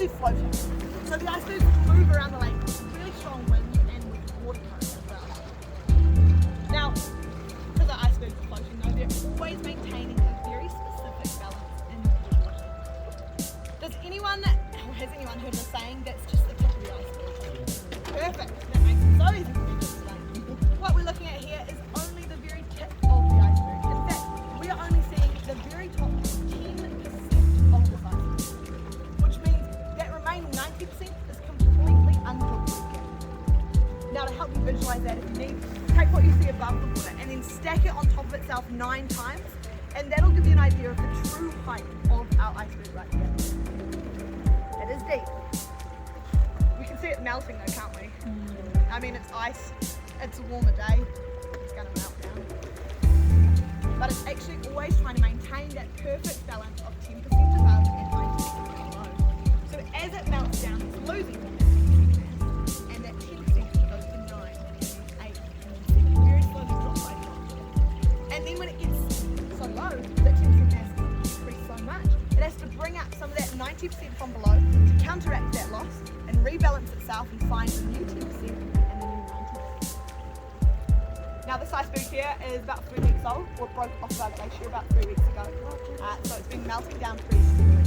actually floating. So the icebergs move around the lake with really strong wind and with water current as well. Now, because the icebergs are floating though, they're always maintaining a very specific balance in the water. Has anyone heard of the saying, that's just the tip of the iceberg? Perfect, that makes it so easy for me to explain. What we're looking at here is only the very tip of the iceberg. In fact, we are only seeing the very top 10% of the iceberg, which means that remaining 90% is completely underwater. Now to help you visualize that, if you need, take what you see above the water and then stack it on top of itself 9 times, and that'll give you an idea of the true height of our iceberg right here. It is deep. We can see it melting though, can't we? I mean, it's ice, it's a warmer day, it's going to melt down. But it's actually always trying to maintain that perfect balance of 10% above and 90% below. So as it melts down, it's losing that 10% mass, and that 10% goes to 9, and then 8, and then 7, very slowly drop by drop. And then when it gets so low, that 10% mass decreases so much, it has to bring up some of that 90% from below to counteract that loss and rebalance itself and find the new 10% and the new 90%. Now this iceberg here is about 3 weeks old, or broke off our glacier about 3 weeks ago. So it's been melting down pretty steadily.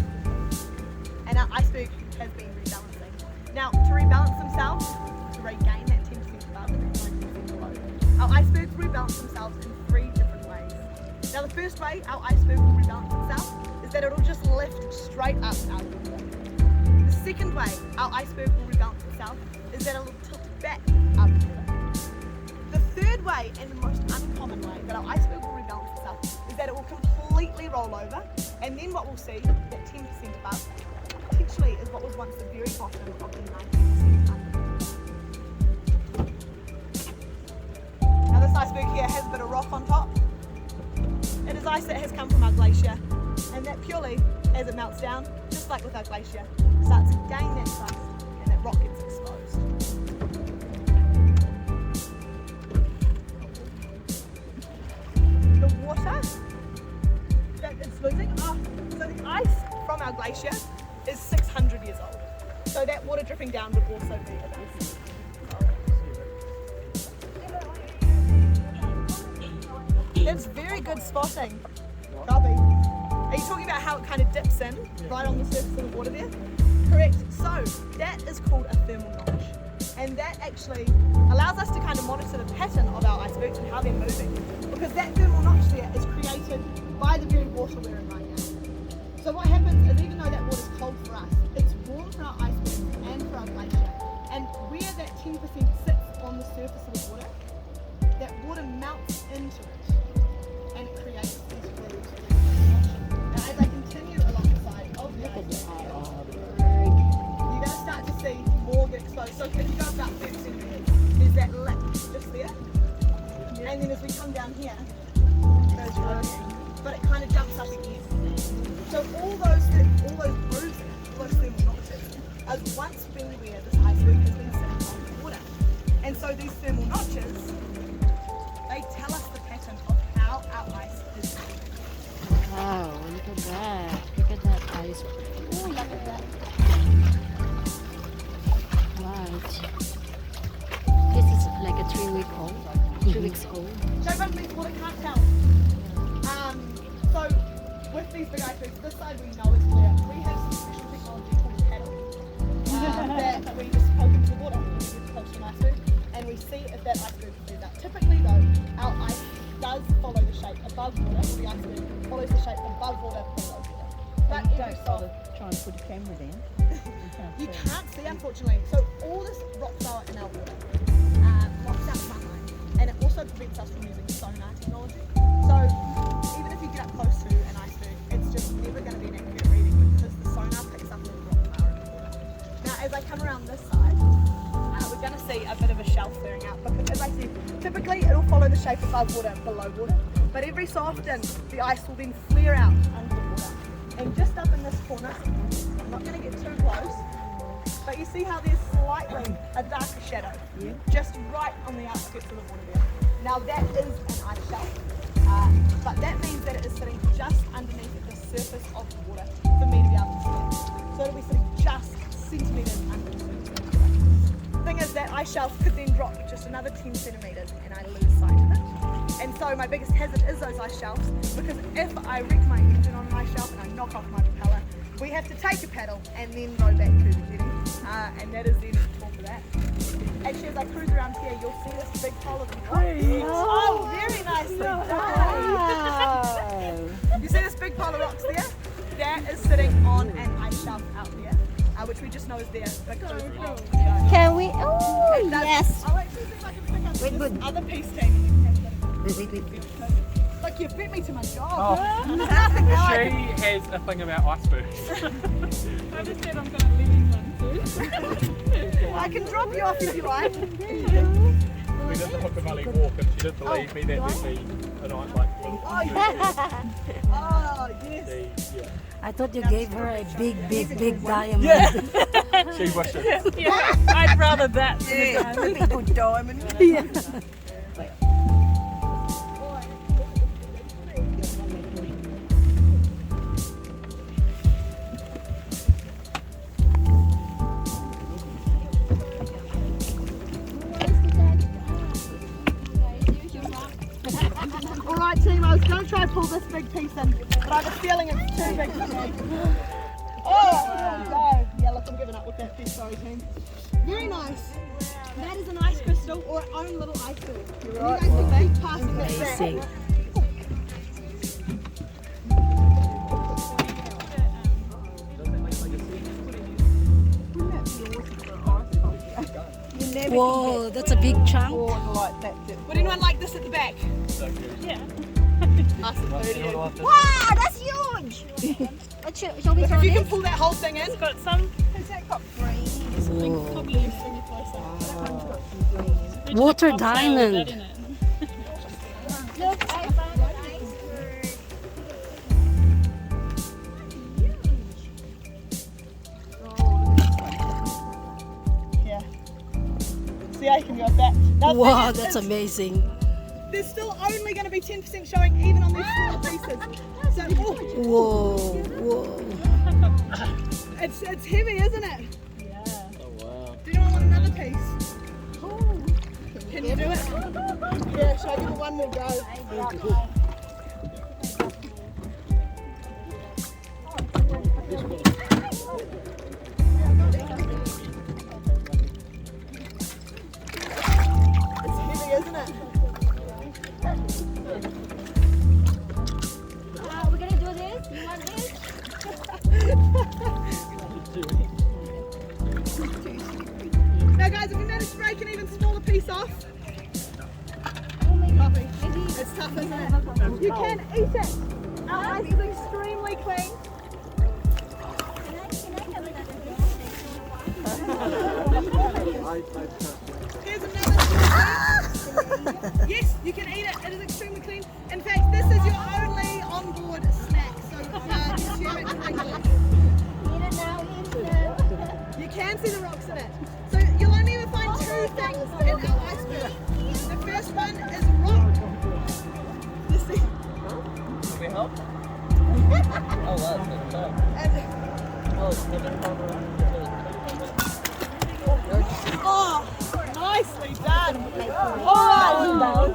And our iceberg has been rebalancing. Now to rebalance themselves, to regain that 10% above and that 90% below, our icebergs rebalance themselves in 3 different ways. Now the first way our iceberg will rebalance itself is that it'll just lift straight up out of the water. The second way our iceberg will rebalance itself is that it'll tilt back out of the water. The third way, and the most uncommon way that our iceberg will rebalance itself, is that it will completely roll over, and then what we'll see, that 10% above, potentially is what was once the very bottom of the 90% under. Now this iceberg here has a bit of rock on top. It is ice that has come from our glacier, and that purely, as it melts down, just like with our glacier, starts to gain that crust and that rock gets exposed. The water that it's losing, so the ice from our glacier is 600 years old. So that water dripping down would also be about 600 years old. That's very good spotting, Robbie. Are you talking about how it kind of dips in right on the surface of the water there? Correct. So that is called a thermal notch, and that actually allows us to kind of monitor the pattern of our icebergs and how they're moving, because that thermal notch there is created by the very water we're in right now. So what happens is, even though that water is cold for us, it's warm for our icebergs and for our glacier, and where that 10% sits on the surface of the water, that water melts into it and it creates these grooves. Now as I continue alongside of the iceberg, you're going to start to see more get exposed. So if you go about 30 centimetres, there's that lip just there, and then as we come down here, it goes floating, but it kind of jumps up again. So all those grooves, all those thermal notches, has once been where this iceberg has been sitting on the water. And so these thermal notches, they tell us the pattern of how our ice is moving. Wow, look at that. Look at that ice. Oh, look at that. Right. This is like a 3-week-old. 3 weeks old. So but these water can't tell. So with these big icebergs, this side we know is clear. We have some special technology called a paddle that we just poke into the water when we get close to an iceberg, and we see if that iceberg is out. Typically though, our ice does follow the shape above water, or the iceberg follows the shape above water, below water. But you every don't so bother trying to put a camera there. you can't see, unfortunately. So all this rock flour in our water blocks out sunlight, and it also prevents us from using sonar technology. So even if you get up close to an iceberg, it's just never going to be an accurate reading because the sonar picks up all the rock flour in the water. Now as I come around this side, we're going to see a bit of a shelf flaring out, because as I said, typically it'll follow the shape above water, below water, but every so often the ice will then flare out under the water. And just up in this corner, I'm not going to get too close, but you see how there's slightly a darker shadow, just right on the outskirts of the water there. Now that is an ice shelf, but that means that it is sitting just underneath the surface of the water for me to be able to see it. So it'll be sitting just centimetres under the surface. Thing is that ice shelf could then drop just another 10 centimetres and I lose sight of it. And so my biggest hazard is those ice shelves, because if I wreck my engine on an ice shelf and I knock off my propeller, we have to take a paddle and then row back to the jetty. And that is the end of the tour for that. Actually, as I cruise around here, you'll see this big pile of rocks. Oh, very nicely done. You see this big pile of rocks there? That is sitting on an ice shelf out there, which we just know is there because of the ice. Can we? Oh, yes. I'll actually see if I can pick up Wait, this wait. other piece team. Wait. Look, you beat me to my job. Oh. She has a thing about icebergs. I just said I'm going to live in one too. I can drop you off if you like. We did the Hookamulli walk and she did believe me that there'd be a nice like little Oh, yes. Oh, yes. yeah. I thought you gave her a big diamond. She wishes. Yeah, I'd rather that than a diamond. Big good diamond. Alright team, I was going to try to pull this big piece in, but I have a feeling it's too big for me. Oh, there we go. Yeah, look, I'm giving up with that piece, sorry team. Very nice. That is an ice crystal or our own little ice ball. You're right. You guys think passing this back? Amazing. Whoa, that's a big chunk. Would anyone like this at the back? So good. Yeah. Us at 30. Wow, that's huge. Shall we Look, throw if you can this? pull that whole thing in. It's got some. Has that got brains? Whoa. Probably bring it closer. We Water took a cocktail with diamond. that in it. Look, I found an iceberg. Yeah. See how you can go with that. Now, Wow, the thing is, that's amazing. there's still only going to be 10% showing even on these smaller pieces. So, Whoa. it's heavy, isn't it? Yeah. Oh wow. Do you want another piece? Can you do it? Yeah, shall I give it one more go? It's heavy, isn't it? We're gonna do this. You want this? Now guys, if you manage to break an even smaller piece off, Maybe. it's tough, isn't it? You can eat it. Our ice is extremely clean. Can I have another Here's another. Yes, you can eat it. It is extremely clean. In fact, this is your only onboard snack, so consume it regularly. Eat it now. You can see the rocks in it. So you'll only ever find two things in our iceberg. The first one is rock. You see? Can we help? Oh wow, Oh, nicely done. Alright.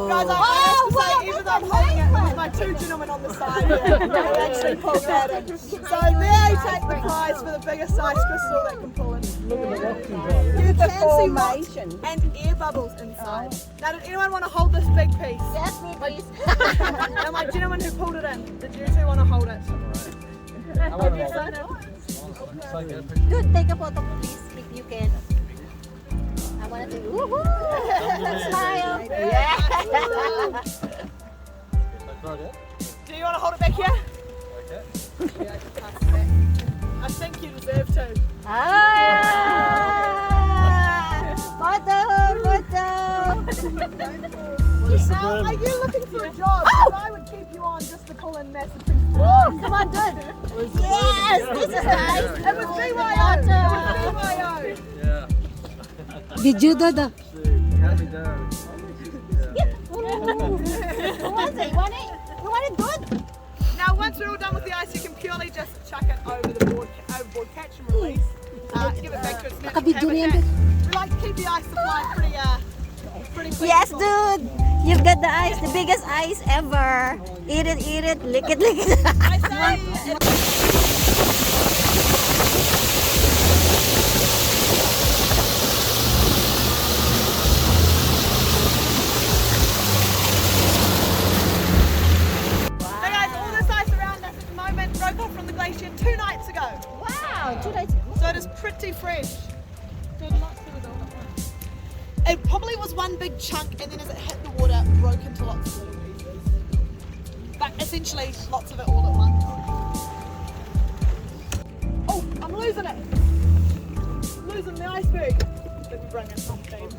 Guys, I have to say, even though I'm holding it with my two gentlemen on the side here, they actually pulled that in. So there you take the prize for the biggest ice crystal that can pull in. You can see rocks and air bubbles inside. Now, did anyone want to hold this big piece? Yes, me please. Now, my gentleman who pulled it in, did you two want to hold it? Dude, take a photo please if you can. I want to say woohoo! Smile. Yeah. Do you want to hold it back here? Okay. Yeah, I can pass it back. I think you deserve to. Now, are you looking for a job? I would keep you on just to pull in massive pieces. Come on, dude. Yes, this is nice. It was BYO. It was BYO. Yeah. Did you do the? Who wants it? You want it? You want it good? Now, once we're all done with the ice, you can purely just chuck it over the board, overboard, catch and release. to give it back to its natural Nakabidyo na yan, habitat. We like to keep the ice supply pretty clean. Yes, dude. You've got the ice, the biggest ice ever. Eat it, lick it, lick it. I say broke off from the glacier 2 nights ago. Wow, 2 nights ago. So it is pretty fresh. It probably was one big chunk and then as it hit the water, broke into lots of little pieces. But essentially, lots of it all at once. Oh, I'm losing it. I'm losing the iceberg. Let me bring it on team.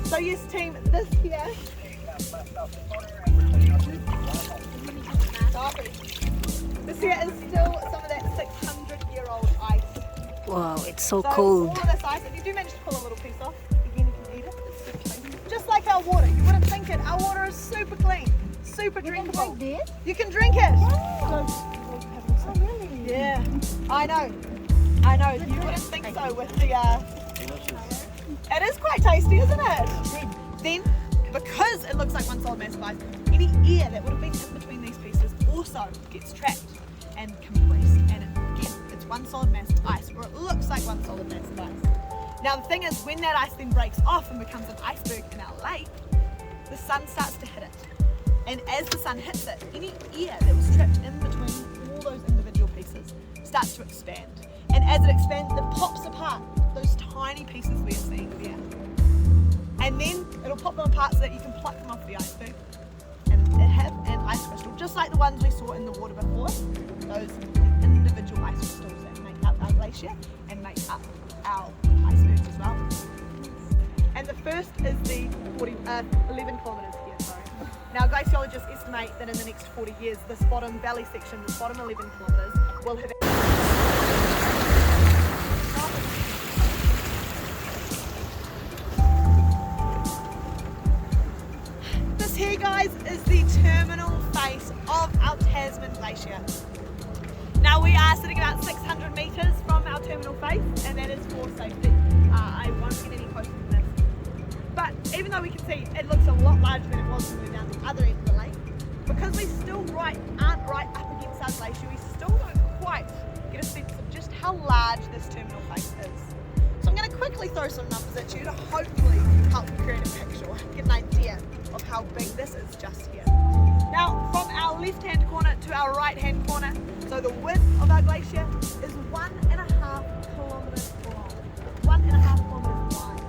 So yes team, this here this here is still some of that 600-year-old ice. Wow, it's so So cold. all of this ice, if you do manage to pull a little piece off, again you can eat it. It's super clean. Just like our water, you wouldn't think it. Our water is super clean, super drinkable. You can drink it. Oh, really? Yeah, I know. You wouldn't think so with the. It is quite tasty, isn't it? Then, because it looks like one solid mass of ice, any air that would have been in between these pieces also gets trapped and compressed. And again, it's one solid mass of ice, or it looks like one solid mass of ice. Now the thing is, when that ice then breaks off and becomes an iceberg in our lake, the sun starts to hit it. And as the sun hits it, any air that was trapped in between all those individual pieces starts to expand. And as it expands, it pops apart those tiny pieces we're seeing there. And then it'll pop them apart so that you can pluck them off the iceberg and it have an ice crystal, just like the ones we saw in the water before, those individual ice crystals that make up our glacier and make up our icebergs as well. And the first is the 11 kilometres here, sorry. Now glaciologists estimate that in the next 40 years, this bottom valley section, the bottom 11 kilometres, will have here, guys, is the terminal face of our Tasman Glacier. Now we are sitting about 600 metres from our terminal face, and that is for safety. I won't get any closer than this. But even though we can see it looks a lot larger than it was when we were down the other end of the lake, because we still aren't right up against our glacier, we still don't quite get a sense of just how large this terminal face is. So I'm going to quickly throw some numbers at you to hopefully help you create a picture, get an idea of how big this is just here. Now, from our left-hand corner to our right-hand corner, so the width of our glacier is 1.5 kilometres long, 1.5 kilometres wide.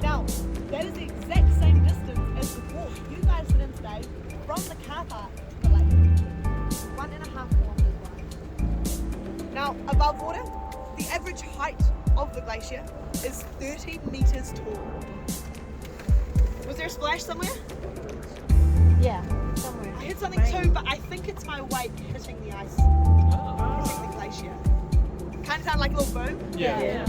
Now, that is the exact same distance as the walk you guys did in today from the car park to the lake. 1.5 kilometres wide. Now, above water, the average height of the glacier is 30 metres tall. Was there a splash somewhere? Yeah, somewhere. I heard something too, but I think it's my weight hitting the ice, hitting the glacier. Kind of sound like a little boom. Yeah.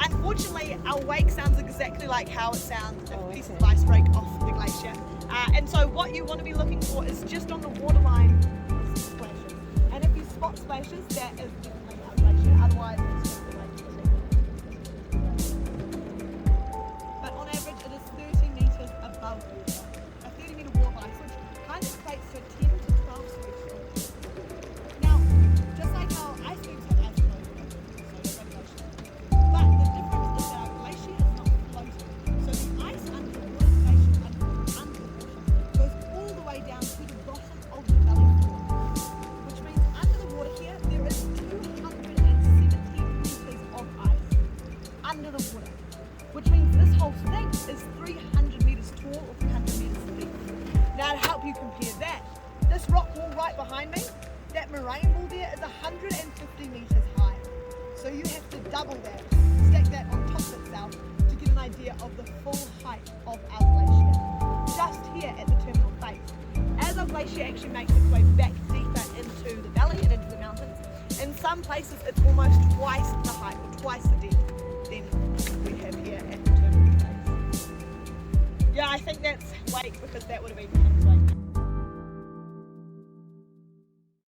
Unfortunately, our wake sounds exactly like how it sounds if pieces of ice break off the glacier. And so what you want to be looking for is just on the waterline splashes. And if you spot splashes, that is definitely our glacier. Otherwise, it's just the lake. But on average, it is 30 metres above water. A 30 metre wall of ice, which kind of equates to a 10 to 12 square. Now, just like our icebergs have ice floating, so they're glacier. But the difference is that our glacier is not floating. So the ice under the water station under the water goes all the way down to the bottom of the valley floor. Which means under the water here, there is 270 metres of ice under the water. Which means this whole thing is 300 metres tall or 300 metres deep. Now to help you compare that, this rock wall right behind me, that moraine wall there is 150 metres high. So you have to double that, stack that on top of itself to get an idea of the full height of our glacier. Just here at the terminal face. As our glacier actually makes its way back deeper into the valley and into the mountains, in some places it's almost twice the height or twice the depth than we have here at the terminal face. Yeah, I think that's weight because that would have been Kim's weight.